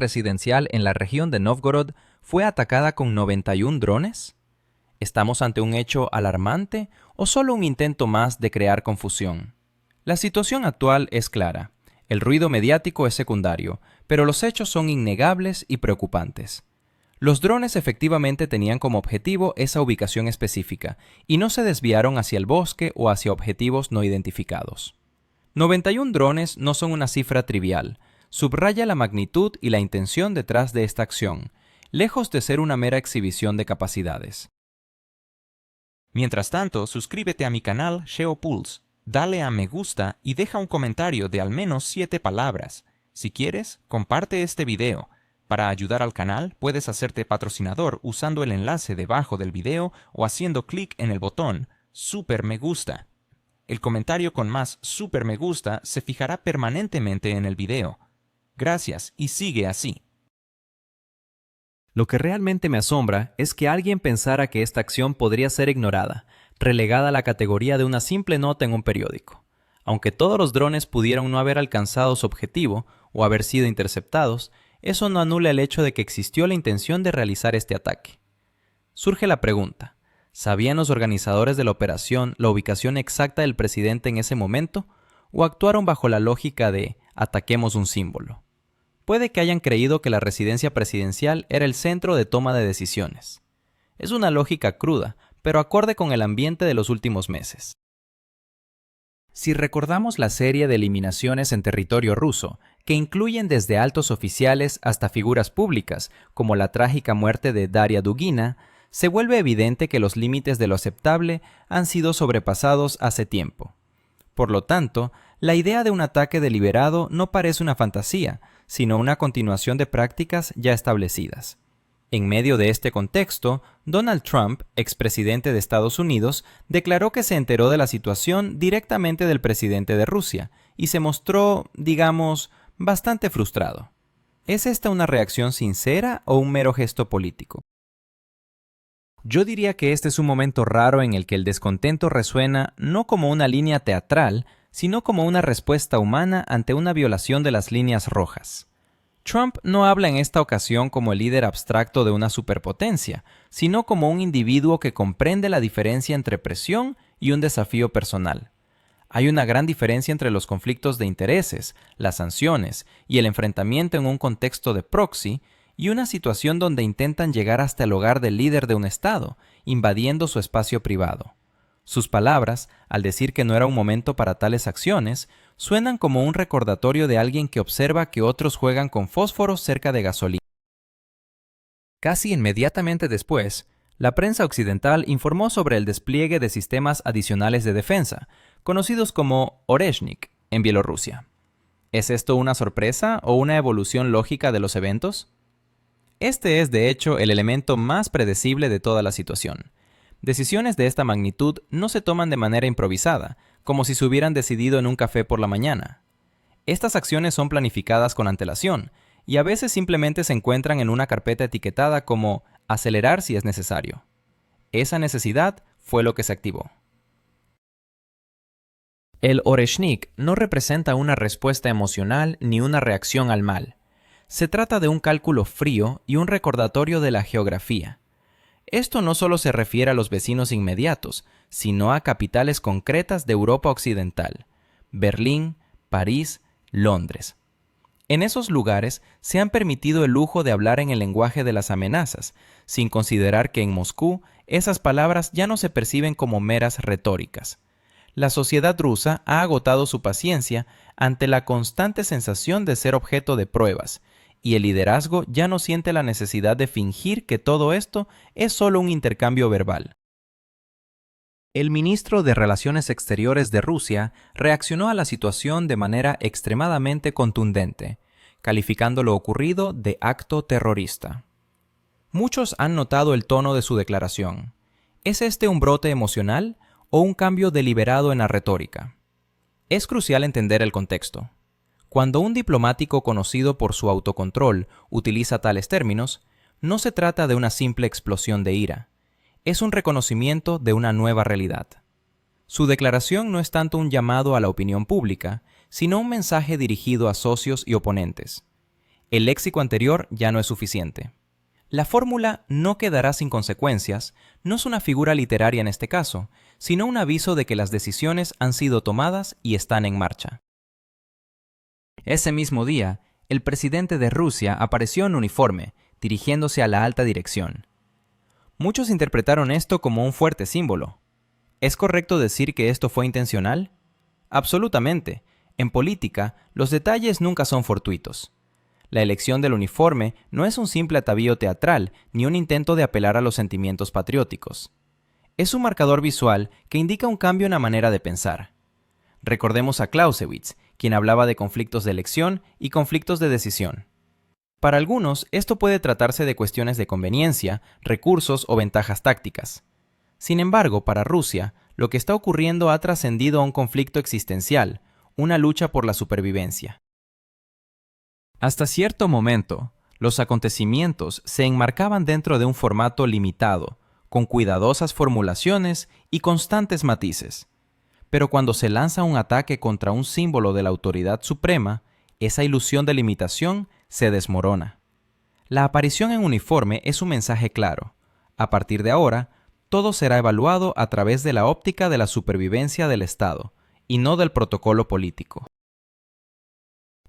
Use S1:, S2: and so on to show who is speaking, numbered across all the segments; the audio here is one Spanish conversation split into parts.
S1: residencial en la región de Novgorod fue atacada con 91 drones? ¿Estamos ante un hecho alarmante o solo un intento más de crear confusión? La situación actual es clara. El ruido mediático es secundario, pero los hechos son innegables y preocupantes. Los drones efectivamente tenían como objetivo esa ubicación específica y no se desviaron hacia el bosque o hacia objetivos no identificados. 91 drones no son una cifra trivial. Subraya la magnitud y la intención detrás de esta acción, lejos de ser una mera exhibición de capacidades.
S2: Mientras tanto, suscríbete a mi canal SheoPulse, dale a me gusta y deja un comentario de al menos 7 palabras. Si quieres, comparte este video. Para ayudar al canal, puedes hacerte patrocinador usando el enlace debajo del video o haciendo clic en el botón Super Me Gusta. El comentario con más Super Me Gusta se fijará permanentemente en el video. Gracias y sigue así.
S1: Lo que realmente me asombra es que alguien pensara que esta acción podría ser ignorada, relegada a la categoría de una simple nota en un periódico. Aunque todos los drones pudieron no haber alcanzado su objetivo o haber sido interceptados, eso no anula el hecho de que existió la intención de realizar este ataque. Surge la pregunta, ¿sabían los organizadores de la operación la ubicación exacta del presidente en ese momento o actuaron bajo la lógica de ataquemos un símbolo? Puede que hayan creído que la residencia presidencial era el centro de toma de decisiones. Es una lógica cruda, pero acorde con el ambiente de los últimos meses. Si recordamos la serie de eliminaciones en territorio ruso, que incluyen desde altos oficiales hasta figuras públicas, como la trágica muerte de Daria Dugina, se vuelve evidente que los límites de lo aceptable han sido sobrepasados hace tiempo. Por lo tanto, la idea de un ataque deliberado no parece una fantasía, sino una continuación de prácticas ya establecidas. En medio de este contexto, Donald Trump, expresidente de Estados Unidos, declaró que se enteró de la situación directamente del presidente de Rusia y se mostró, digamos, bastante frustrado. ¿Es esta una reacción sincera o un mero gesto político? Yo diría que este es un momento raro en el que el descontento resuena no como una línea teatral, sino como una respuesta humana ante una violación de las líneas rojas. Trump no habla en esta ocasión como el líder abstracto de una superpotencia, sino como un individuo que comprende la diferencia entre presión y un desafío personal. Hay una gran diferencia entre los conflictos de intereses, las sanciones y el enfrentamiento en un contexto de proxy y una situación donde intentan llegar hasta el hogar del líder de un estado, invadiendo su espacio privado. Sus palabras, al decir que no era un momento para tales acciones, suenan como un recordatorio de alguien que observa que otros juegan con fósforos cerca de gasolina. Casi inmediatamente después, la prensa occidental informó sobre el despliegue de sistemas adicionales de defensa, conocidos como Oreshnik, en Bielorrusia. ¿Es esto una sorpresa o una evolución lógica de los eventos? Este es, de hecho, el elemento más predecible de toda la situación. Decisiones de esta magnitud no se toman de manera improvisada, como si se hubieran decidido en un café por la mañana. Estas acciones son planificadas con antelación, y a veces simplemente se encuentran en una carpeta etiquetada como acelerar si es necesario. Esa necesidad fue lo que se activó. El Oreshnik no representa una respuesta emocional ni una reacción al mal. Se trata de un cálculo frío y un recordatorio de la geografía. Esto no solo se refiere a los vecinos inmediatos, sino a capitales concretas de Europa Occidental: Berlín, París, Londres. En esos lugares se han permitido el lujo de hablar en el lenguaje de las amenazas, sin considerar que en Moscú esas palabras ya no se perciben como meras retóricas. La sociedad rusa ha agotado su paciencia ante la constante sensación de ser objeto de pruebas, y el liderazgo ya no siente la necesidad de fingir que todo esto es solo un intercambio verbal. El ministro de Relaciones Exteriores de Rusia reaccionó a la situación de manera extremadamente contundente, calificando lo ocurrido de acto terrorista. Muchos han notado el tono de su declaración. ¿Es este un brote emocional o un cambio deliberado en la retórica? Es crucial entender el contexto. Cuando un diplomático conocido por su autocontrol utiliza tales términos, no se trata de una simple explosión de ira. Es un reconocimiento de una nueva realidad. Su declaración no es tanto un llamado a la opinión pública, sino un mensaje dirigido a socios y oponentes. El léxico anterior ya no es suficiente. La fórmula "no quedará sin consecuencias" no es una figura literaria en este caso, sino un aviso de que las decisiones han sido tomadas y están en marcha. Ese mismo día, el presidente de Rusia apareció en uniforme, dirigiéndose a la alta dirección. Muchos interpretaron esto como un fuerte símbolo. ¿Es correcto decir que esto fue intencional? Absolutamente. En política, los detalles nunca son fortuitos. La elección del uniforme no es un simple atavío teatral ni un intento de apelar a los sentimientos patrióticos. Es un marcador visual que indica un cambio en la manera de pensar. Recordemos a Clausewitz, quien hablaba de conflictos de elección y conflictos de decisión. Para algunos, esto puede tratarse de cuestiones de conveniencia, recursos o ventajas tácticas. Sin embargo, para Rusia, lo que está ocurriendo ha trascendido a un conflicto existencial, una lucha por la supervivencia. Hasta cierto momento, los acontecimientos se enmarcaban dentro de un formato limitado, con cuidadosas formulaciones y constantes matices. Pero cuando se lanza un ataque contra un símbolo de la autoridad suprema, esa ilusión de limitación se desmorona. La aparición en uniforme es un mensaje claro. A partir de ahora, todo será evaluado a través de la óptica de la supervivencia del Estado, y no del protocolo político.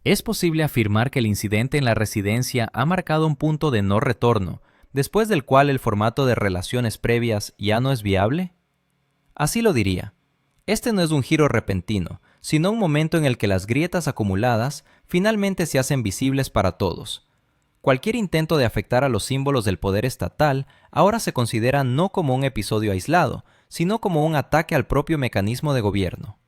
S1: Es posible afirmar que el incidente en la residencia ha marcado un punto de no retorno, después del cual el formato de relaciones previas ya no es viable. Así lo diría. Este no es un giro repentino, sino un momento en el que las grietas acumuladas finalmente se hacen visibles para todos. Cualquier intento de afectar a los símbolos del poder estatal ahora se considera no como un episodio aislado, sino como un ataque al propio mecanismo de gobierno.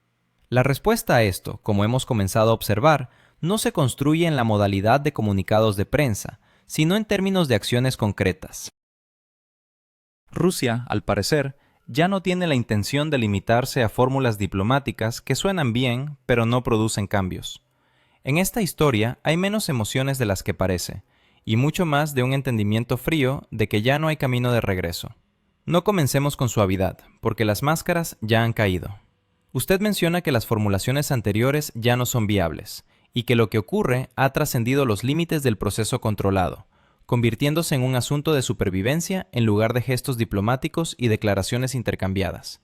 S1: La respuesta a esto, como hemos comenzado a observar, no se construye en la modalidad de comunicados de prensa, sino en términos de acciones concretas. Rusia, al parecer, ya no tiene la intención de limitarse a fórmulas diplomáticas que suenan bien, pero no producen cambios. En esta historia hay menos emociones de las que parece, y mucho más de un entendimiento frío de que ya no hay camino de regreso. No comencemos con suavidad, porque las máscaras ya han caído. Usted menciona que las formulaciones anteriores ya no son viables, y que lo que ocurre ha trascendido los límites del proceso controlado, convirtiéndose en un asunto de supervivencia en lugar de gestos diplomáticos y declaraciones intercambiadas.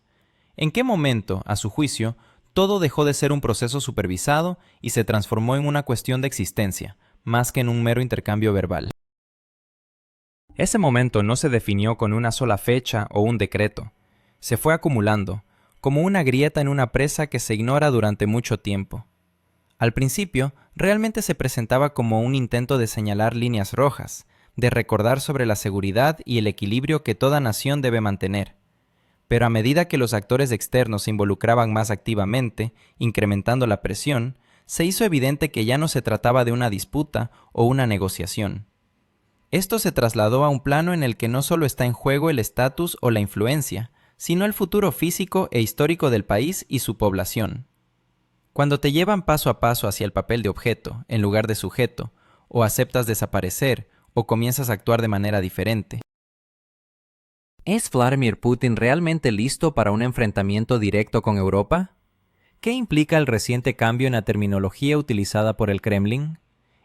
S1: ¿En qué momento, a su juicio, todo dejó de ser un proceso supervisado y se transformó en una cuestión de existencia, más que en un mero intercambio verbal? Ese momento no se definió con una sola fecha o un decreto. Se fue acumulando, como una grieta en una presa que se ignora durante mucho tiempo. Al principio, realmente se presentaba como un intento de señalar líneas rojas, de recordar sobre la seguridad y el equilibrio que toda nación debe mantener. Pero a medida que los actores externos se involucraban más activamente, incrementando la presión, se hizo evidente que ya no se trataba de una disputa o una negociación. Esto se trasladó a un plano en el que no solo está en juego el estatus o la influencia, sino el futuro físico e histórico del país y su población. Cuando te llevan paso a paso hacia el papel de objeto, en lugar de sujeto, o aceptas desaparecer, o comienzas a actuar de manera diferente. ¿Es Vladimir Putin realmente listo para un enfrentamiento directo con Europa? ¿Qué implica el reciente cambio en la terminología utilizada por el Kremlin?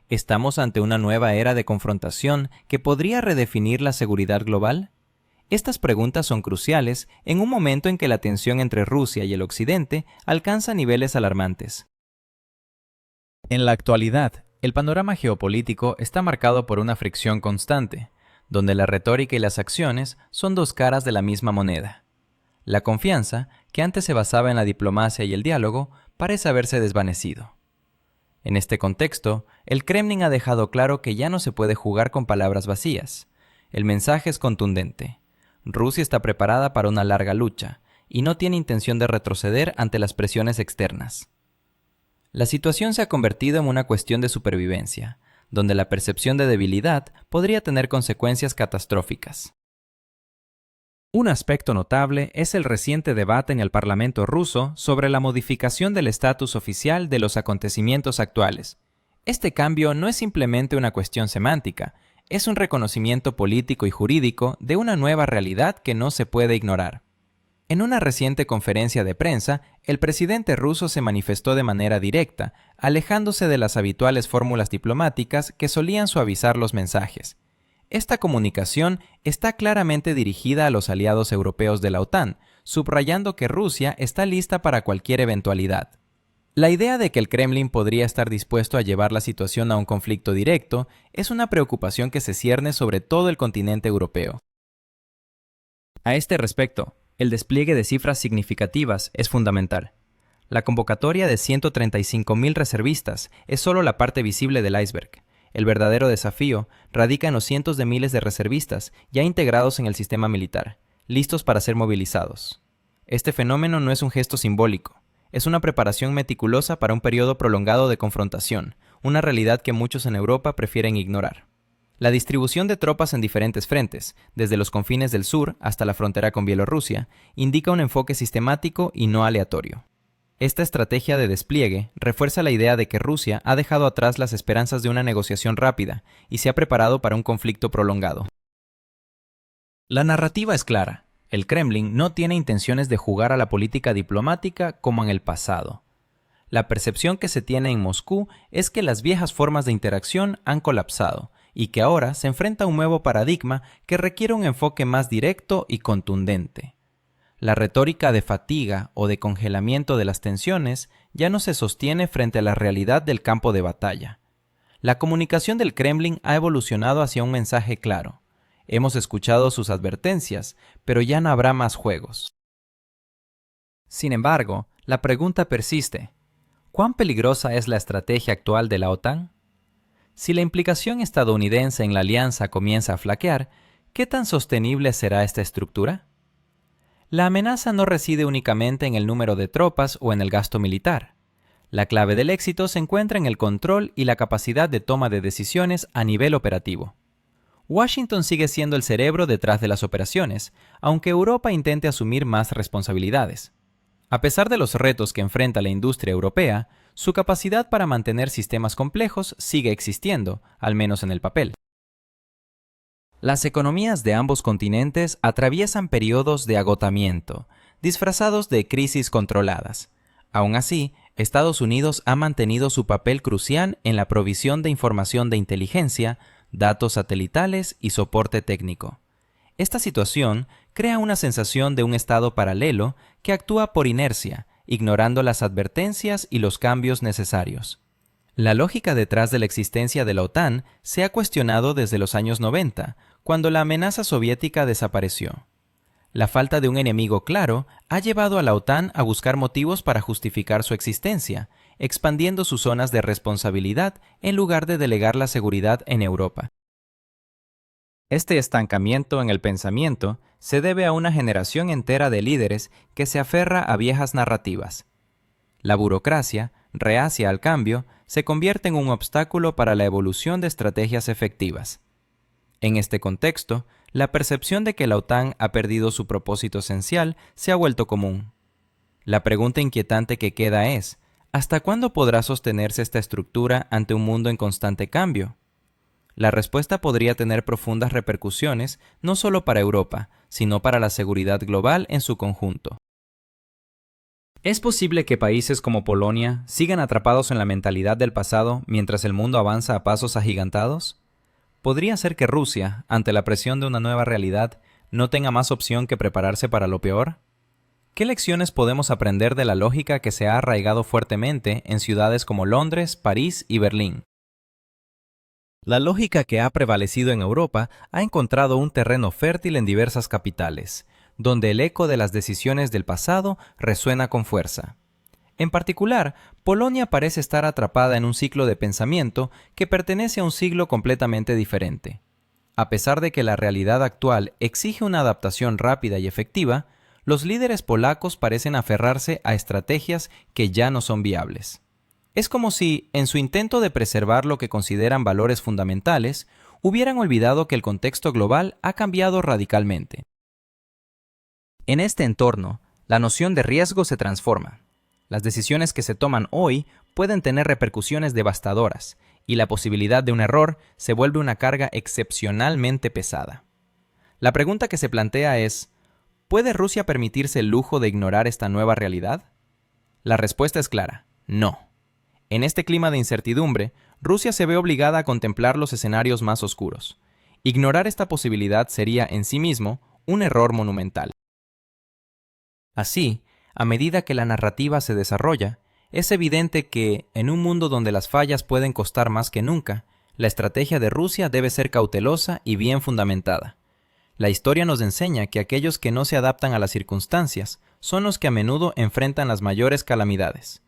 S1: ¿Estamos ante una nueva era de confrontación que podría redefinir la seguridad global? Estas preguntas son cruciales en un momento en que la tensión entre Rusia y el Occidente alcanza niveles alarmantes. En la actualidad, el panorama geopolítico está marcado por una fricción constante, donde la retórica y las acciones son dos caras de la misma moneda. La confianza, que antes se basaba en la diplomacia y el diálogo, parece haberse desvanecido. En este contexto, el Kremlin ha dejado claro que ya no se puede jugar con palabras vacías. El mensaje es contundente. Rusia está preparada para una larga lucha y no tiene intención de retroceder ante las presiones externas. La situación se ha convertido en una cuestión de supervivencia, donde la percepción de debilidad podría tener consecuencias catastróficas. Un aspecto notable es el reciente debate en el Parlamento ruso sobre la modificación del estatus oficial de los acontecimientos actuales. Este cambio no es simplemente una cuestión semántica, es un reconocimiento político y jurídico de una nueva realidad que no se puede ignorar. En una reciente conferencia de prensa, el presidente ruso se manifestó de manera directa, alejándose de las habituales fórmulas diplomáticas que solían suavizar los mensajes. Esta comunicación está claramente dirigida a los aliados europeos de la OTAN, subrayando que Rusia está lista para cualquier eventualidad. La idea de que el Kremlin podría estar dispuesto a llevar la situación a un conflicto directo es una preocupación que se cierne sobre todo el continente europeo. A este respecto, el despliegue de cifras significativas es fundamental. La convocatoria de 135.000 reservistas es solo la parte visible del iceberg. El verdadero desafío radica en los cientos de miles de reservistas ya integrados en el sistema militar, listos para ser movilizados. Este fenómeno no es un gesto simbólico, es una preparación meticulosa para un periodo prolongado de confrontación, una realidad que muchos en Europa prefieren ignorar. La distribución de tropas en diferentes frentes, desde los confines del sur hasta la frontera con Bielorrusia, indica un enfoque sistemático y no aleatorio. Esta estrategia de despliegue refuerza la idea de que Rusia ha dejado atrás las esperanzas de una negociación rápida y se ha preparado para un conflicto prolongado. La narrativa es clara. El Kremlin no tiene intenciones de jugar a la política diplomática como en el pasado. La percepción que se tiene en Moscú es que las viejas formas de interacción han colapsado y que ahora se enfrenta a un nuevo paradigma que requiere un enfoque más directo y contundente. La retórica de fatiga o de congelamiento de las tensiones ya no se sostiene frente a la realidad del campo de batalla. La comunicación del Kremlin ha evolucionado hacia un mensaje claro. Hemos escuchado sus advertencias, pero ya no habrá más juegos. Sin embargo, la pregunta persiste. ¿Cuán peligrosa es la estrategia actual de la OTAN? Si la implicación estadounidense en la alianza comienza a flaquear, ¿qué tan sostenible será esta estructura? La amenaza no reside únicamente en el número de tropas o en el gasto militar. La clave del éxito se encuentra en el control y la capacidad de toma de decisiones a nivel operativo. Washington sigue siendo el cerebro detrás de las operaciones, aunque Europa intente asumir más responsabilidades. A pesar de los retos que enfrenta la industria europea, su capacidad para mantener sistemas complejos sigue existiendo, al menos en el papel. Las economías de ambos continentes atraviesan periodos de agotamiento, disfrazados de crisis controladas. Aún así, Estados Unidos ha mantenido su papel crucial en la provisión de información de inteligencia, datos satelitales y soporte técnico. Esta situación crea una sensación de un estado paralelo que actúa por inercia, ignorando las advertencias y los cambios necesarios. La lógica detrás de la existencia de la OTAN se ha cuestionado desde los años 90, cuando la amenaza soviética desapareció. La falta de un enemigo claro ha llevado a la OTAN a buscar motivos para justificar su existencia, expandiendo sus zonas de responsabilidad en lugar de delegar la seguridad en Europa. Este estancamiento en el pensamiento se debe a una generación entera de líderes que se aferra a viejas narrativas. La burocracia, reacia al cambio, se convierte en un obstáculo para la evolución de estrategias efectivas. En este contexto, la percepción de que la OTAN ha perdido su propósito esencial se ha vuelto común. La pregunta inquietante que queda es, ¿hasta cuándo podrá sostenerse esta estructura ante un mundo en constante cambio? La respuesta podría tener profundas repercusiones no solo para Europa, sino para la seguridad global en su conjunto. ¿Es posible que países como Polonia sigan atrapados en la mentalidad del pasado mientras el mundo avanza a pasos agigantados? ¿Podría ser que Rusia, ante la presión de una nueva realidad, no tenga más opción que prepararse para lo peor? ¿Qué lecciones podemos aprender de la lógica que se ha arraigado fuertemente en ciudades como Londres, París y Berlín? La lógica que ha prevalecido en Europa ha encontrado un terreno fértil en diversas capitales, donde el eco de las decisiones del pasado resuena con fuerza. En particular, Polonia parece estar atrapada en un ciclo de pensamiento que pertenece a un siglo completamente diferente. A pesar de que la realidad actual exige una adaptación rápida y efectiva, los líderes polacos parecen aferrarse a estrategias que ya no son viables. Es como si, en su intento de preservar lo que consideran valores fundamentales, hubieran olvidado que el contexto global ha cambiado radicalmente. En este entorno, la noción de riesgo se transforma. Las decisiones que se toman hoy pueden tener repercusiones devastadoras, y la posibilidad de un error se vuelve una carga excepcionalmente pesada. La pregunta que se plantea es, ¿Puede Rusia permitirse el lujo de ignorar esta nueva realidad? La respuesta es clara, no. En este clima de incertidumbre, Rusia se ve obligada a contemplar los escenarios más oscuros. Ignorar esta posibilidad sería en sí mismo un error monumental. Así, a medida que la narrativa se desarrolla, es evidente que, en un mundo donde las fallas pueden costar más que nunca, la estrategia de Rusia debe ser cautelosa y bien fundamentada. La historia nos enseña que aquellos que no se adaptan a las circunstancias son los que a menudo enfrentan las mayores calamidades.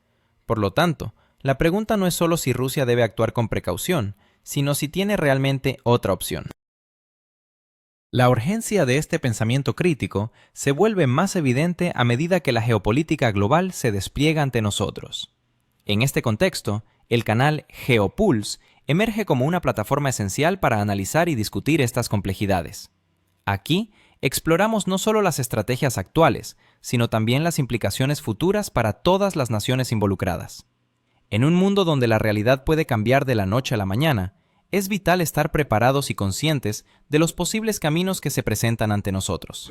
S1: Por lo tanto, la pregunta no es solo si Rusia debe actuar con precaución, sino si tiene realmente otra opción. La urgencia de este pensamiento crítico se vuelve más evidente a medida que la geopolítica global se despliega ante nosotros. En este contexto, el canal GeoPulse emerge como una plataforma esencial para analizar y discutir estas complejidades. Aquí, exploramos no solo las estrategias actuales, sino también las implicaciones futuras para todas las naciones involucradas. En un mundo donde la realidad puede cambiar de la noche a la mañana, es vital estar preparados y conscientes de los posibles caminos que se presentan ante nosotros.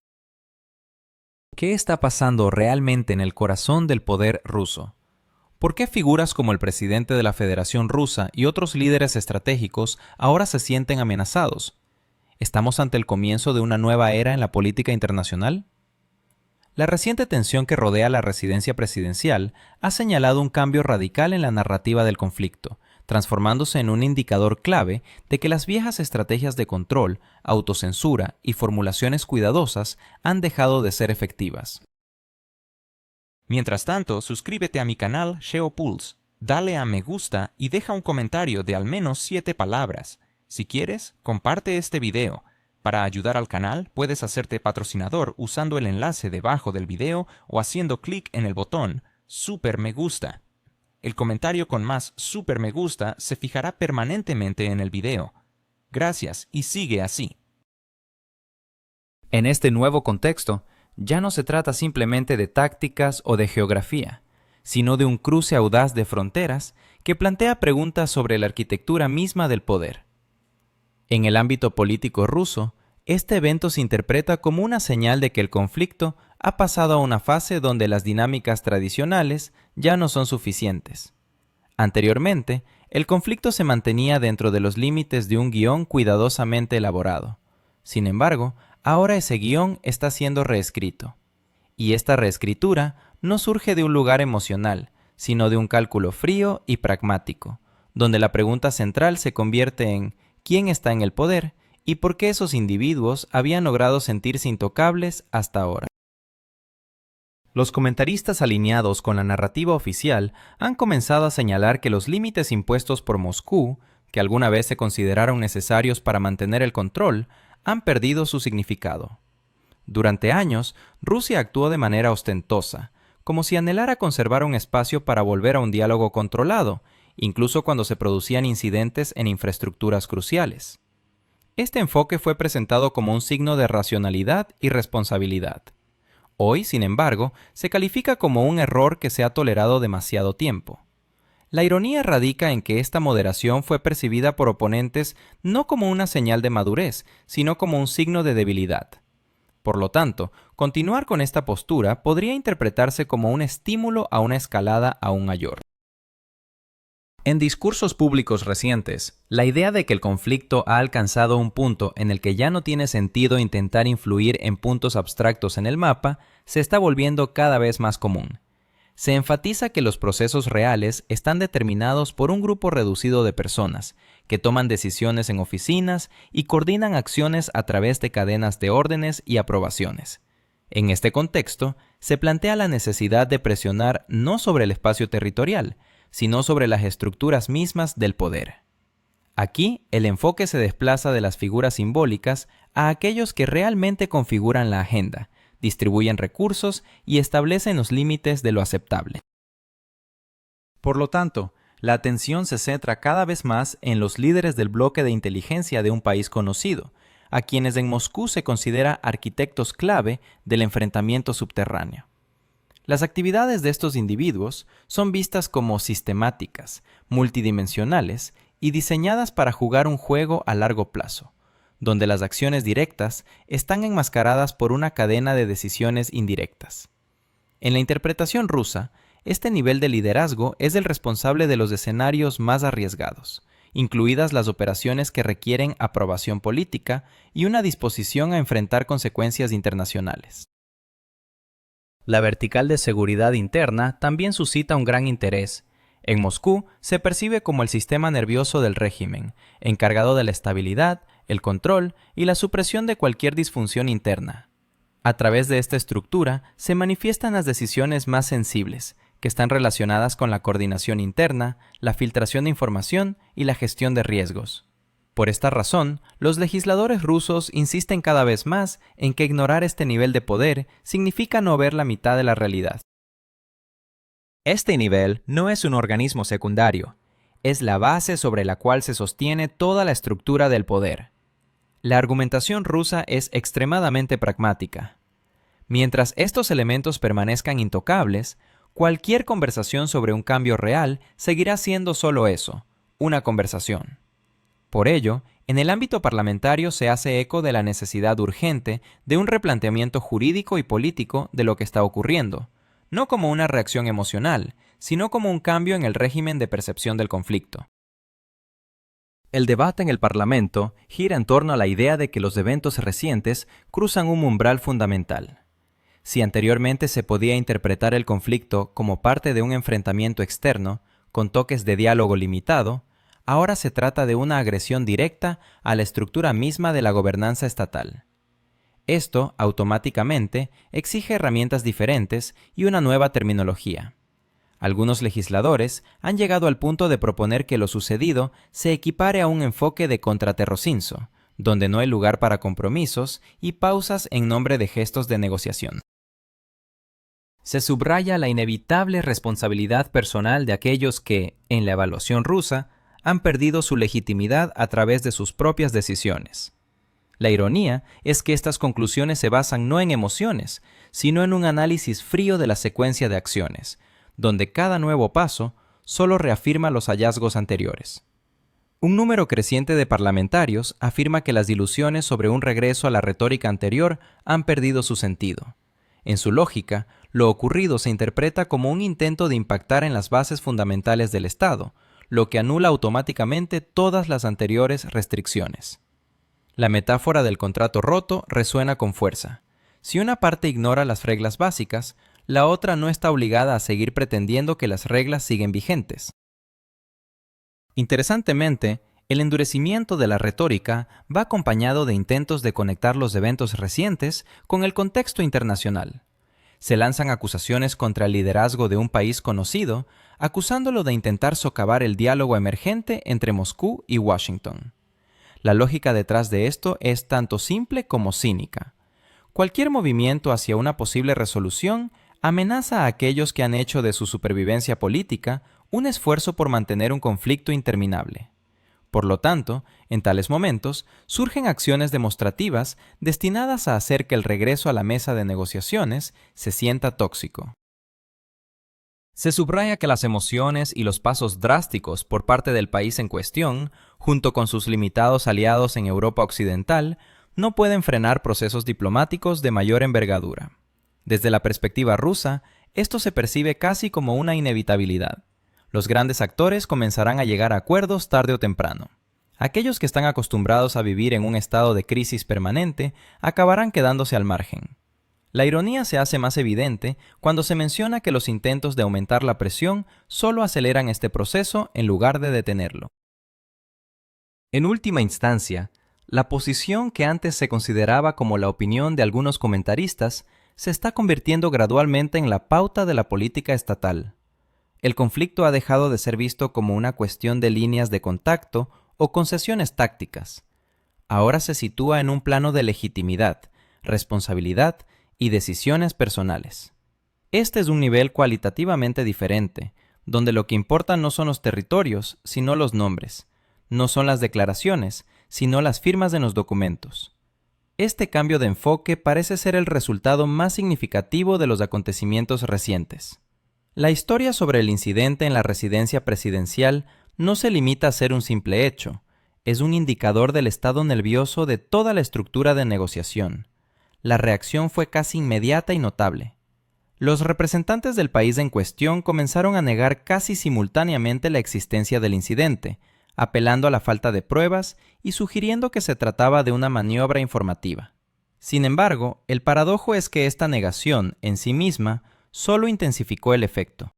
S1: ¿Qué está pasando realmente en el corazón del poder ruso? ¿Por qué figuras como el presidente de la Federación Rusa y otros líderes estratégicos ahora se sienten amenazados? ¿Estamos ante el comienzo de una nueva era en la política internacional? La reciente tensión que rodea la residencia presidencial ha señalado un cambio radical en la narrativa del conflicto, transformándose en un indicador clave de que las viejas estrategias de control, autocensura y formulaciones cuidadosas han dejado de ser efectivas.
S2: Mientras tanto, suscríbete a mi canal SheoPulse, dale a me gusta y deja un comentario de al menos 7 palabras. Si quieres, comparte este video. Para ayudar al canal, puedes hacerte patrocinador usando el enlace debajo del video o haciendo clic en el botón Super Me Gusta. El comentario con más Super Me Gusta se fijará permanentemente en el video. Gracias y sigue así.
S1: En este nuevo contexto, ya no se trata simplemente de tácticas o de geografía, sino de un cruce audaz de fronteras que plantea preguntas sobre la arquitectura misma del poder. En el ámbito político ruso, este evento se interpreta como una señal de que el conflicto ha pasado a una fase donde las dinámicas tradicionales ya no son suficientes. Anteriormente, el conflicto se mantenía dentro de los límites de un guión cuidadosamente elaborado. Sin embargo, ahora ese guión está siendo reescrito. Y esta reescritura no surge de un lugar emocional, sino de un cálculo frío y pragmático, donde la pregunta central se convierte en ¿quién está en el poder y por qué esos individuos habían logrado sentirse intocables hasta ahora? Los comentaristas alineados con la narrativa oficial han comenzado a señalar que los límites impuestos por Moscú, que alguna vez se consideraron necesarios para mantener el control, han perdido su significado. Durante años, Rusia actuó de manera ostentosa, como si anhelara conservar un espacio para volver a un diálogo controlado, incluso cuando se producían incidentes en infraestructuras cruciales. Este enfoque fue presentado como un signo de racionalidad y responsabilidad. Hoy, sin embargo, se califica como un error que se ha tolerado demasiado tiempo. La ironía radica en que esta moderación fue percibida por oponentes no como una señal de madurez, sino como un signo de debilidad. Por lo tanto, continuar con esta postura podría interpretarse como un estímulo a una escalada aún mayor. En discursos públicos recientes, la idea de que el conflicto ha alcanzado un punto en el que ya no tiene sentido intentar influir en puntos abstractos en el mapa se está volviendo cada vez más común. Se enfatiza que los procesos reales están determinados por un grupo reducido de personas, que toman decisiones en oficinas y coordinan acciones a través de cadenas de órdenes y aprobaciones. En este contexto, se plantea la necesidad de presionar no sobre el espacio territorial, sino sobre las estructuras mismas del poder. Aquí, el enfoque se desplaza de las figuras simbólicas a aquellos que realmente configuran la agenda, distribuyen recursos y establecen los límites de lo aceptable. Por lo tanto, la atención se centra cada vez más en los líderes del bloque de inteligencia de un país conocido, a quienes en Moscú se considera arquitectos clave del enfrentamiento subterráneo. Las actividades de estos individuos son vistas como sistemáticas, multidimensionales y diseñadas para jugar un juego a largo plazo. donde las acciones directas están enmascaradas por una cadena de decisiones indirectas. En la interpretación rusa, este nivel de liderazgo es el responsable de los escenarios más arriesgados, incluidas las operaciones que requieren aprobación política y una disposición a enfrentar consecuencias internacionales. La vertical de seguridad interna también suscita un gran interés. En Moscú se percibe como el sistema nervioso del régimen, encargado de la estabilidad, el control y la supresión de cualquier disfunción interna. A través de esta estructura se manifiestan las decisiones más sensibles, que están relacionadas con la coordinación interna, la filtración de información y la gestión de riesgos. Por esta razón, los legisladores rusos insisten cada vez más en que ignorar este nivel de poder significa no ver la mitad de la realidad. Este nivel no es un organismo secundario, es la base sobre la cual se sostiene toda la estructura del poder. La argumentación rusa es extremadamente pragmática. Mientras estos elementos permanezcan intocables, cualquier conversación sobre un cambio real seguirá siendo solo eso, una conversación. Por ello, en el ámbito parlamentario se hace eco de la necesidad urgente de un replanteamiento jurídico y político de lo que está ocurriendo, no como una reacción emocional, sino como un cambio en el régimen de percepción del conflicto. El debate en el Parlamento gira en torno a la idea de que los eventos recientes cruzan un umbral fundamental. Si anteriormente se podía interpretar el conflicto como parte de un enfrentamiento externo, con toques de diálogo limitado, ahora se trata de una agresión directa a la estructura misma de la gobernanza estatal. Esto, automáticamente, exige herramientas diferentes y una nueva terminología. Algunos legisladores han llegado al punto de proponer que lo sucedido se equipare a un enfoque de contraterrocinzo, donde no hay lugar para compromisos y pausas en nombre de gestos de negociación. Se subraya la inevitable responsabilidad personal de aquellos que, en la evaluación rusa, han perdido su legitimidad a través de sus propias decisiones. La ironía es que estas conclusiones se basan no en emociones, sino en un análisis frío de la secuencia de acciones, donde cada nuevo paso solo reafirma los hallazgos anteriores. Un número creciente de parlamentarios afirma que las ilusiones sobre un regreso a la retórica anterior han perdido su sentido. En su lógica, lo ocurrido se interpreta como un intento de impactar en las bases fundamentales del Estado, lo que anula automáticamente todas las anteriores restricciones. La metáfora del contrato roto resuena con fuerza. Si una parte ignora las reglas básicas, la otra no está obligada a seguir pretendiendo que las reglas siguen vigentes. Interesantemente, el endurecimiento de la retórica va acompañado de intentos de conectar los eventos recientes con el contexto internacional. Se lanzan acusaciones contra el liderazgo de un país conocido, acusándolo de intentar socavar el diálogo emergente entre Moscú y Washington. La lógica detrás de esto es tanto simple como cínica. Cualquier movimiento hacia una posible resolución amenaza a aquellos que han hecho de su supervivencia política un esfuerzo por mantener un conflicto interminable. Por lo tanto, en tales momentos, surgen acciones demostrativas destinadas a hacer que el regreso a la mesa de negociaciones se sienta tóxico. Se subraya que las emociones y los pasos drásticos por parte del país en cuestión, junto con sus limitados aliados en Europa Occidental, no pueden frenar procesos diplomáticos de mayor envergadura. Desde la perspectiva rusa, esto se percibe casi como una inevitabilidad. Los grandes actores comenzarán a llegar a acuerdos tarde o temprano. Aquellos que están acostumbrados a vivir en un estado de crisis permanente acabarán quedándose al margen. La ironía se hace más evidente cuando se menciona que los intentos de aumentar la presión solo aceleran este proceso en lugar de detenerlo. En última instancia, la posición que antes se consideraba como la opinión de algunos comentaristas se está convirtiendo gradualmente en la pauta de la política estatal. El conflicto ha dejado de ser visto como una cuestión de líneas de contacto o concesiones tácticas. Ahora se sitúa en un plano de legitimidad, responsabilidad y decisiones personales. Este es un nivel cualitativamente diferente, donde lo que importa no son los territorios, sino los nombres. No son las declaraciones, sino las firmas en los documentos. Este cambio de enfoque parece ser el resultado más significativo de los acontecimientos recientes. La historia sobre el incidente en la residencia presidencial no se limita a ser un simple hecho. es un indicador del estado nervioso de toda la estructura de negociación. La reacción fue casi inmediata y notable. Los representantes del país en cuestión comenzaron a negar casi simultáneamente la existencia del incidente, apelando a la falta de pruebas y sugiriendo que se trataba de una maniobra informativa. Sin embargo, el paradojo es que esta negación, en sí misma, solo intensificó el efecto.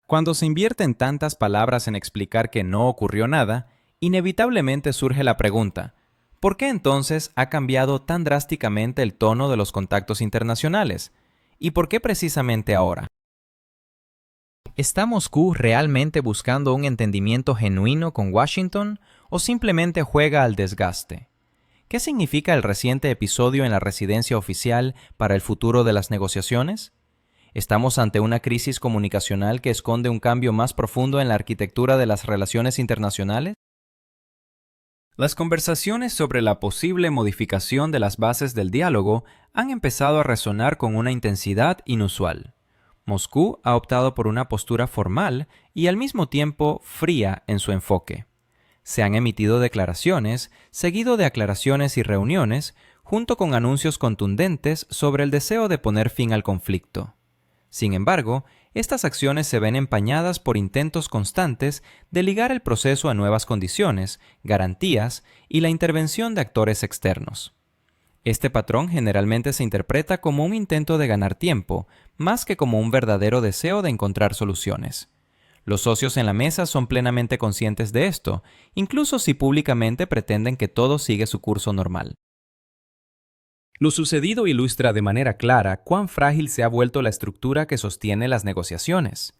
S1: Cuando se invierten tantas palabras en explicar que no ocurrió nada, inevitablemente surge la pregunta: ¿por qué entonces ha cambiado tan drásticamente el tono de los contactos internacionales? ¿Y por qué precisamente ahora? ¿Está Moscú realmente buscando un entendimiento genuino con Washington o simplemente juega al desgaste? ¿Qué significa el reciente episodio en la residencia oficial para el futuro de las negociaciones? ¿Estamos ante una crisis comunicacional que esconde un cambio más profundo en la arquitectura de las relaciones internacionales? Las conversaciones sobre la posible modificación de las bases del diálogo han empezado a resonar con una intensidad inusual. Moscú ha optado por una postura formal y al mismo tiempo fría en su enfoque. Se han emitido declaraciones, seguido de aclaraciones y reuniones, junto con anuncios contundentes sobre el deseo de poner fin al conflicto. Sin embargo, estas acciones se ven empañadas por intentos constantes de ligar el proceso a nuevas condiciones, garantías y la intervención de actores externos. Este patrón generalmente se interpreta como un intento de ganar tiempo, más que como un verdadero deseo de encontrar soluciones. Los socios en la mesa son plenamente conscientes de esto, incluso si públicamente pretenden que todo sigue su curso normal. Lo sucedido ilustra de manera clara cuán frágil se ha vuelto la estructura que sostiene las negociaciones.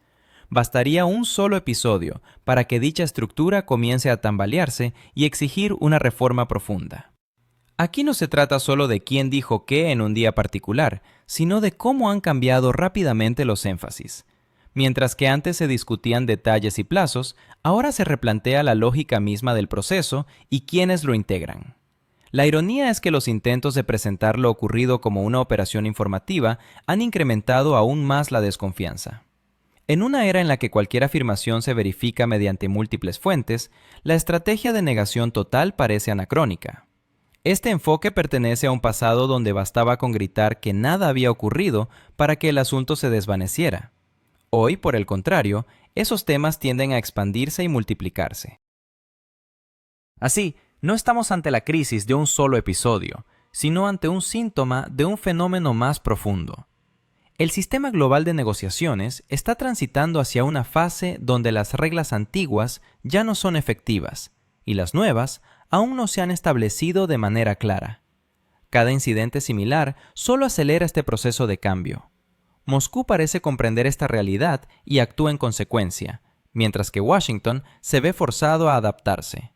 S1: Bastaría un solo episodio para que dicha estructura comience a tambalearse y exigir una reforma profunda. Aquí no se trata solo de quién dijo qué en un día particular, sino de cómo han cambiado rápidamente los énfasis. Mientras que antes se discutían detalles y plazos, ahora se replantea la lógica misma del proceso y quiénes lo integran. La ironía es que los intentos de presentar lo ocurrido como una operación informativa han incrementado aún más la desconfianza. En una era en la que cualquier afirmación se verifica mediante múltiples fuentes, la estrategia de negación total parece anacrónica. Este enfoque pertenece a un pasado donde bastaba con gritar que nada había ocurrido para que el asunto se desvaneciera. Hoy, por el contrario, esos temas tienden a expandirse y multiplicarse. Así, no estamos ante la crisis de un solo episodio, sino ante un síntoma de un fenómeno más profundo. El sistema global de negociaciones está transitando hacia una fase donde las reglas antiguas ya no son efectivas y las nuevas aún no se han establecido de manera clara. Cada incidente similar solo acelera este proceso de cambio. Moscú parece comprender esta realidad y actúa en consecuencia, mientras que Washington se ve forzado a adaptarse.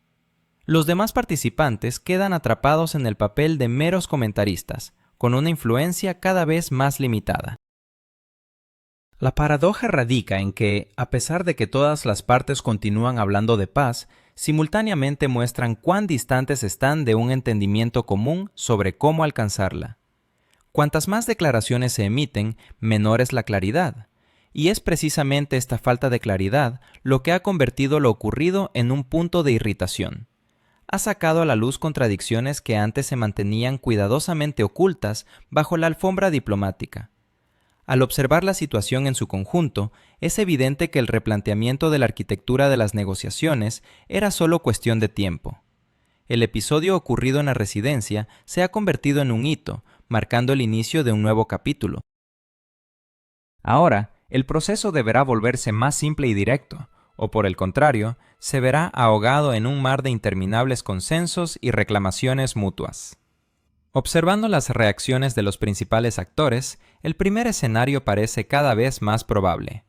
S1: Los demás participantes quedan atrapados en el papel de meros comentaristas, con una influencia cada vez más limitada. La paradoja radica en que, a pesar de que todas las partes continúan hablando de paz, simultáneamente muestran cuán distantes están de un entendimiento común sobre cómo alcanzarla. Cuantas más declaraciones se emiten, menor es la claridad, y es precisamente esta falta de claridad lo que ha convertido lo ocurrido en un punto de irritación. Ha sacado a la luz contradicciones que antes se mantenían cuidadosamente ocultas bajo la alfombra diplomática. Al observar la situación en su conjunto, es evidente que el replanteamiento de la arquitectura de las negociaciones era solo cuestión de tiempo. El episodio ocurrido en la residencia se ha convertido en un hito, marcando el inicio de un nuevo capítulo. Ahora, el proceso deberá volverse más simple y directo, o por el contrario, se verá ahogado en un mar de interminables consensos y reclamaciones mutuas. Observando las reacciones de los principales actores, el primer escenario parece cada vez más probable.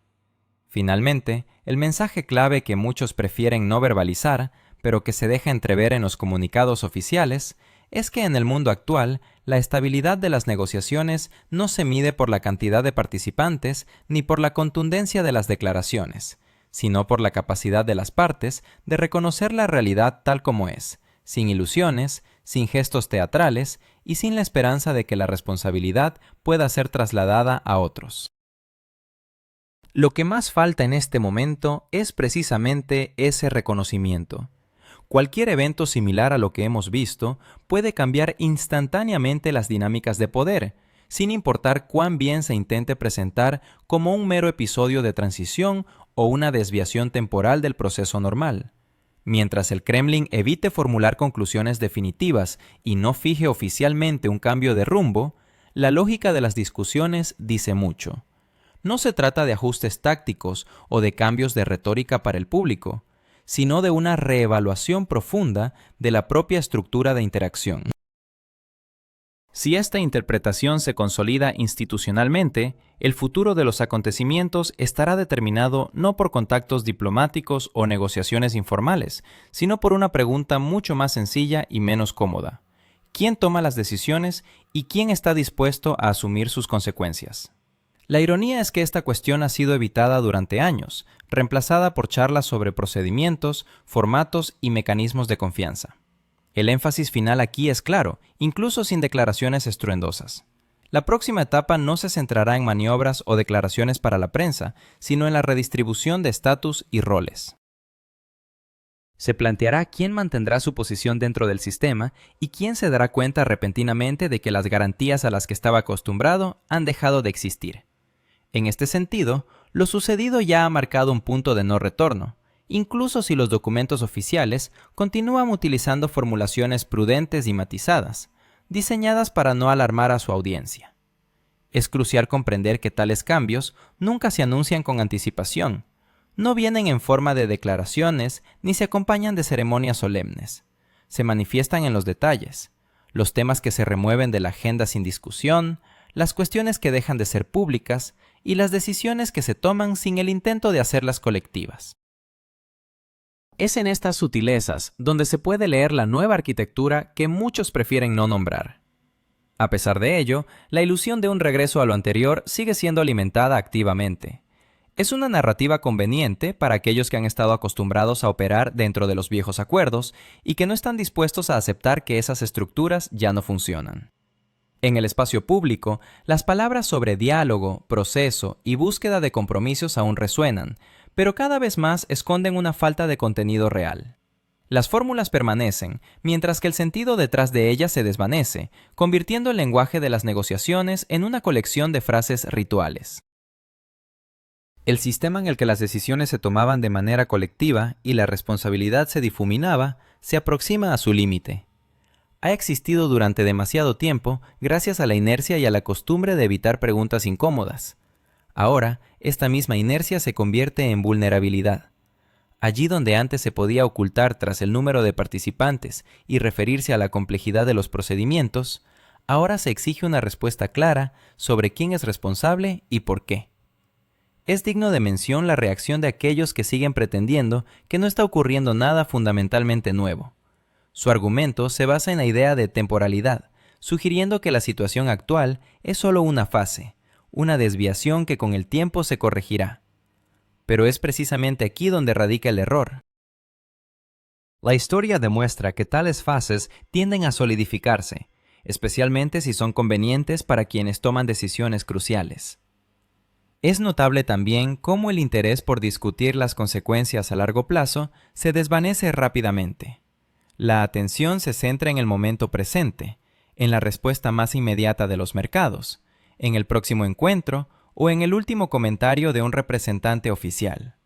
S1: Finalmente, el mensaje clave que muchos prefieren no verbalizar, pero que se deja entrever en los comunicados oficiales, es que en el mundo actual, la estabilidad de las negociaciones no se mide por la cantidad de participantes ni por la contundencia de las declaraciones, sino por la capacidad de las partes de reconocer la realidad tal como es, sin ilusiones, sin gestos teatrales y sin la esperanza de que la responsabilidad pueda ser trasladada a otros. Lo que más falta en este momento es precisamente ese reconocimiento. cualquier evento similar a lo que hemos visto puede cambiar instantáneamente las dinámicas de poder, sin importar cuán bien se intente presentar como un mero episodio de transición o una desviación temporal del proceso normal. Mientras el Kremlin evite formular conclusiones definitivas y no fije oficialmente un cambio de rumbo, la lógica de las discusiones dice mucho. No se trata de ajustes tácticos o de cambios de retórica para el público, sino de una reevaluación profunda de la propia estructura de interacción. Si esta interpretación se consolida institucionalmente, el futuro de los acontecimientos estará determinado no por contactos diplomáticos o negociaciones informales, sino por una pregunta mucho más sencilla y menos cómoda. ¿Quién toma las decisiones y quién está dispuesto a asumir sus consecuencias? La ironía es que esta cuestión ha sido evitada durante años, reemplazada por charlas sobre procedimientos, formatos y mecanismos de confianza. El énfasis final aquí es claro, incluso sin declaraciones estruendosas. La próxima etapa no se centrará en maniobras o declaraciones para la prensa, sino en la redistribución de estatus y roles. Se planteará quién mantendrá su posición dentro del sistema y quién se dará cuenta repentinamente de que las garantías a las que estaba acostumbrado han dejado de existir. En este sentido, lo sucedido ya ha marcado un punto de no retorno, incluso si los documentos oficiales continúan utilizando formulaciones prudentes y matizadas, diseñadas para no alarmar a su audiencia. Es crucial comprender que tales cambios nunca se anuncian con anticipación, no vienen en forma de declaraciones ni se acompañan de ceremonias solemnes. Se manifiestan en los detalles, los temas que se remueven de la agenda sin discusión, las cuestiones que dejan de ser públicas y las decisiones que se toman sin el intento de hacerlas colectivas. Es en estas sutilezas donde se puede leer la nueva arquitectura que muchos prefieren no nombrar. A pesar de ello, la ilusión de un regreso a lo anterior sigue siendo alimentada activamente. Es una narrativa conveniente para aquellos que han estado acostumbrados a operar dentro de los viejos acuerdos y que no están dispuestos a aceptar que esas estructuras ya no funcionan. En el espacio público, las palabras sobre diálogo, proceso y búsqueda de compromisos aún resuenan, pero cada vez más esconden una falta de contenido real. Las fórmulas permanecen, mientras que el sentido detrás de ellas se desvanece, convirtiendo el lenguaje de las negociaciones en una colección de frases rituales. El sistema en el que las decisiones se tomaban de manera colectiva y la responsabilidad se difuminaba, se aproxima a su límite. Ha existido durante demasiado tiempo gracias a la inercia y a la costumbre de evitar preguntas incómodas. Ahora, esta misma inercia se convierte en vulnerabilidad. Allí donde antes se podía ocultar tras el número de participantes y referirse a la complejidad de los procedimientos, ahora se exige una respuesta clara sobre quién es responsable y por qué. Es digno de mención la reacción de aquellos que siguen pretendiendo que no está ocurriendo nada fundamentalmente nuevo. Su argumento se basa en la idea de temporalidad, sugiriendo que la situación actual es solo una fase, una desviación que con el tiempo se corregirá. Pero es precisamente aquí donde radica el error. La historia demuestra que tales fases tienden a solidificarse, especialmente si son convenientes para quienes toman decisiones cruciales. Es notable también cómo el interés por discutir las consecuencias a largo plazo se desvanece rápidamente. La atención se centra en el momento presente, en la respuesta más inmediata de los mercados, en el próximo encuentro o en el último comentario de un representante oficial.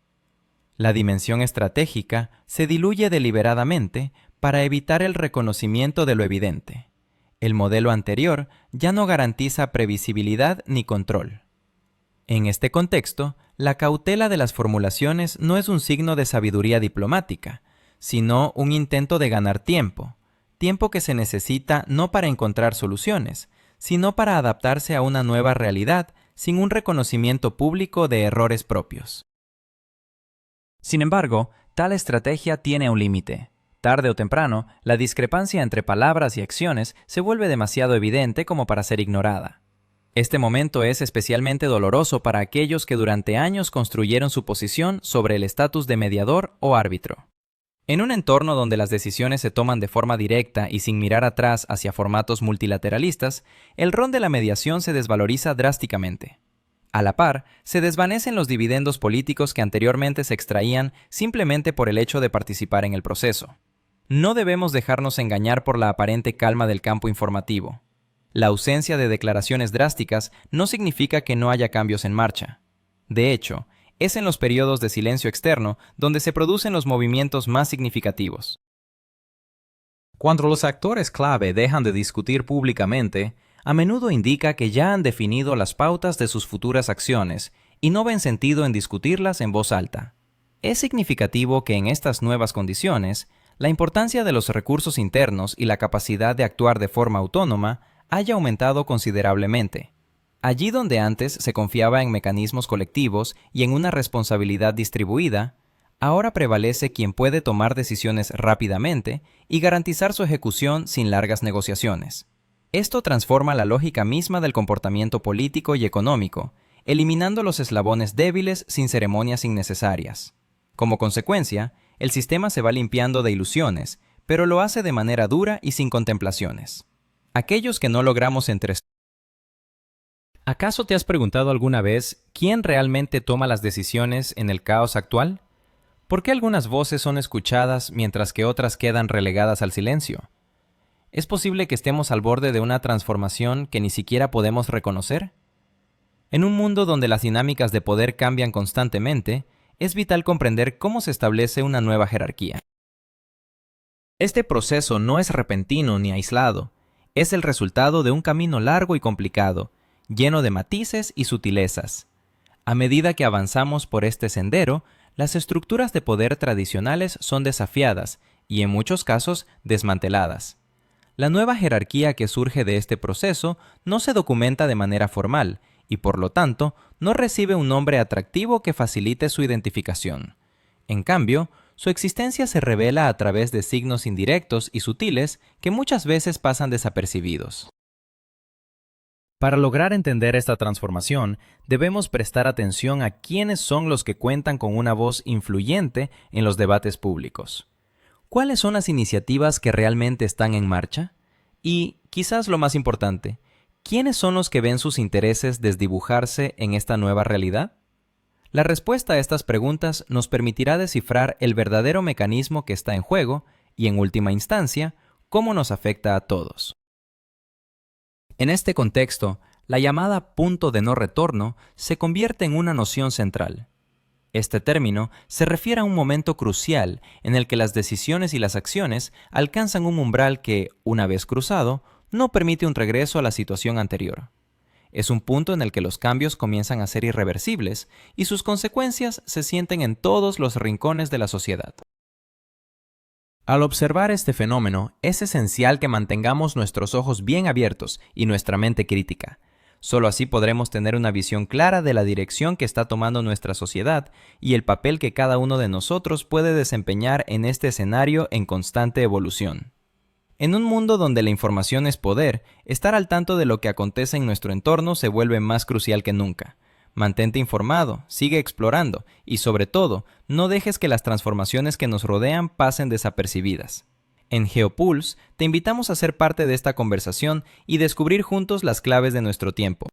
S1: La dimensión estratégica se diluye deliberadamente para evitar el reconocimiento de lo evidente. El modelo anterior ya no garantiza previsibilidad ni control. En este contexto, la cautela de las formulaciones no es un signo de sabiduría diplomática, sino un intento de ganar tiempo, tiempo que se necesita no para encontrar soluciones, sino para adaptarse a una nueva realidad sin un reconocimiento público de errores propios. Sin embargo, tal estrategia tiene un límite. Tarde o temprano, la discrepancia entre palabras y acciones se vuelve demasiado evidente como para ser ignorada. Este momento es especialmente doloroso para aquellos que durante años construyeron su posición sobre el estatus de mediador o árbitro. En un entorno donde las decisiones se toman de forma directa y sin mirar atrás hacia formatos multilateralistas, el rol de la mediación se desvaloriza drásticamente. A la par, se desvanecen los dividendos políticos que anteriormente se extraían simplemente por el hecho de participar en el proceso. No debemos dejarnos engañar por la aparente calma del campo informativo. La ausencia de declaraciones drásticas no significa que no haya cambios en marcha. De hecho, es en los periodos de silencio externo donde se producen los movimientos más significativos. Cuando los actores clave dejan de discutir públicamente, a menudo indica que ya han definido las pautas de sus futuras acciones y no ven sentido en discutirlas en voz alta. Es significativo que en estas nuevas condiciones, la importancia de los recursos internos y la capacidad de actuar de forma autónoma haya aumentado considerablemente. Allí donde antes se confiaba en mecanismos colectivos y en una responsabilidad distribuida, ahora prevalece quien puede tomar decisiones rápidamente y garantizar su ejecución sin largas negociaciones. Esto transforma la lógica misma del comportamiento político y económico, eliminando los eslabones débiles sin ceremonias innecesarias. Como consecuencia, el sistema se va limpiando de ilusiones, pero lo hace de manera dura y sin contemplaciones. Aquellos que no logramos ¿Acaso te has preguntado alguna vez quién realmente toma las decisiones en el caos actual? ¿Por qué algunas voces son escuchadas mientras que otras quedan relegadas al silencio? ¿Es posible que estemos al borde de una transformación que ni siquiera podemos reconocer? En un mundo donde las dinámicas de poder cambian constantemente, es vital comprender cómo se establece una nueva jerarquía. Este proceso no es repentino ni aislado, es el resultado de un camino largo y complicado, lleno de matices y sutilezas. A medida que avanzamos por este sendero, las estructuras de poder tradicionales son desafiadas y en muchos casos desmanteladas. La nueva jerarquía que surge de este proceso no se documenta de manera formal y por lo tanto no recibe un nombre atractivo que facilite su identificación. En cambio, su existencia se revela a través de signos indirectos y sutiles que muchas veces pasan desapercibidos. Para lograr entender esta transformación, debemos prestar atención a quiénes son los que cuentan con una voz influyente en los debates públicos. ¿Cuáles son las iniciativas que realmente están en marcha? Y, quizás lo más importante, ¿quiénes son los que ven sus intereses desdibujarse en esta nueva realidad? La respuesta a estas preguntas nos permitirá descifrar el verdadero mecanismo que está en juego y, en última instancia, cómo nos afecta a todos. En este contexto, la llamada punto de no retorno se convierte en una noción central. Este término se refiere a un momento crucial en el que las decisiones y las acciones alcanzan un umbral que, una vez cruzado, no permite un regreso a la situación anterior. Es un punto en el que los cambios comienzan a ser irreversibles y sus consecuencias se sienten en todos los rincones de la sociedad. Al observar este fenómeno, es esencial que mantengamos nuestros ojos bien abiertos y nuestra mente crítica. Solo así podremos tener una visión clara de la dirección que está tomando nuestra sociedad y el papel que cada uno de nosotros puede desempeñar en este escenario en constante evolución. En un mundo donde la información es poder, estar al tanto de lo que acontece en nuestro entorno se vuelve más crucial que nunca. Mantente informado, sigue explorando y, sobre todo, no dejes que las transformaciones que nos rodean pasen desapercibidas. En GeoPulse te invitamos a ser parte de esta conversación y descubrir juntos las claves de nuestro tiempo.